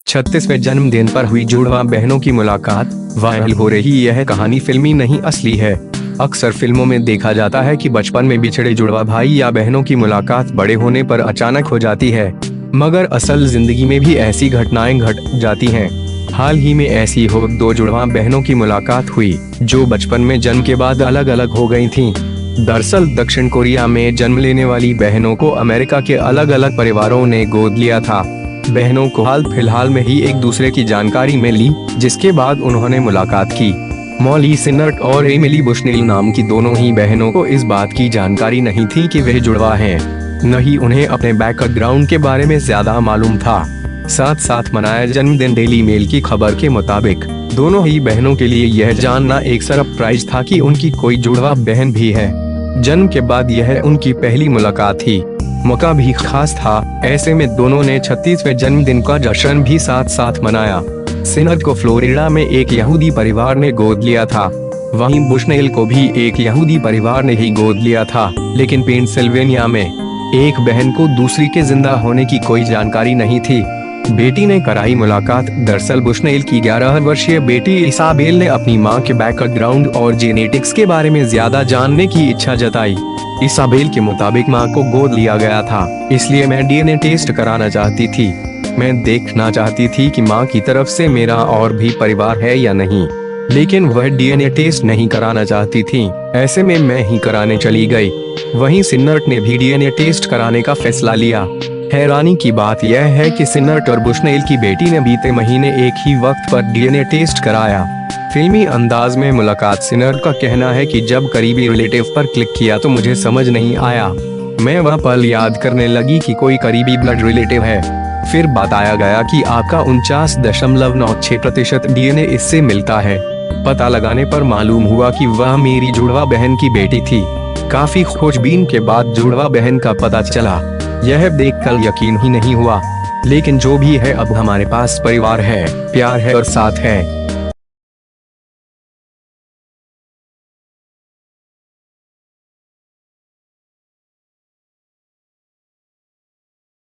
36वें जन्मदिन पर हुई जुड़वा बहनों की मुलाकात। वायरल हो रही यह कहानी फिल्मी नहीं असली है। अक्सर फिल्मों में देखा जाता है कि बचपन में बिछड़े जुड़वा भाई या बहनों की मुलाकात बड़े होने पर अचानक हो जाती है, मगर असल जिंदगी में भी ऐसी घटनाएं घट जाती हैं। हाल ही में ऐसी हो दो जुड़वा बहनों की मुलाकात हुई जो बचपन में जन्म के बाद अलग अलग हो गई थीं। दरअसल दक्षिण कोरिया में जन्म लेने वाली बहनों को अमेरिका के अलग अलग परिवारों ने गोद लिया था। बहनों को हाल फिलहाल में ही एक दूसरे की जानकारी मिली, जिसके बाद उन्होंने मुलाकात की। मॉली सिनर्ट और एमिली बुशनेल नाम की दोनों ही बहनों को इस बात की जानकारी नहीं थी कि वे जुड़वा हैं। न ही उन्हें अपने बैकग्राउंड के बारे में ज्यादा मालूम था। साथ साथ मनाया जन्मदिन। डेली मेल की खबर के मुताबिक दोनों ही बहनों के लिए यह जानना एक सरप्राइज था कि उनकी कोई जुड़वा बहन भी है। जन्म के बाद यह उनकी पहली मुलाकात थी। मौका भी खास था। ऐसे में दोनों ने 36वें जन्मदिन का जश्न भी साथ साथ मनाया। सिनर्ट को फ्लोरिडा में एक यहूदी परिवार ने गोद लिया था, वहीं बुशनेल को भी एक यहूदी परिवार ने ही गोद लिया था, लेकिन पेंसिल्वेनिया में एक बहन को दूसरी के जिंदा होने की कोई जानकारी नहीं थी। बेटी ने कराई मुलाकात। दरअसल बुशनेल की 11 वर्षीय बेटी इसाबेल ने अपनी मां के बैकग्राउंड और जेनेटिक्स के बारे में ज्यादा जानने की इच्छा जताई। इसाबेल के मुताबिक मां को गोद लिया गया था, इसलिए मैं डीएनए टेस्ट कराना चाहती थी। मैं देखना चाहती थी कि मां की तरफ से मेरा और भी परिवार है या नहीं, लेकिन वह डीएनए टेस्ट नहीं कराना चाहती थी। ऐसे में मैं ही कराने चली गई। वहीं सिनर्ट ने भी डीएनए टेस्ट कराने का फैसला लिया। हैरानी की बात यह है कि सिनर्ट और बुशनेल की बेटी ने बीते महीने एक ही वक्त पर डीएनए टेस्ट कराया। फिल्मी अंदाज में मुलाकात। सिनर्ट का कहना है कि जब करीबी रिलेटिव पर क्लिक किया तो मुझे समझ नहीं आया। मैं वह पल याद करने लगी कि कोई करीबी ब्लड रिलेटिव है। फिर बताया गया कि आपका 49.96% डीएनए इससे मिलता है। पता लगाने पर मालूम हुआ कि वह मेरी जुड़वा बहन की बेटी थी। काफी खोजबीन के बाद जुड़वा बहन का पता चला। यह देखकर यकीन ही नहीं हुआ, लेकिन जो भी है अब हमारे पास परिवार है, प्यार है और साथ है।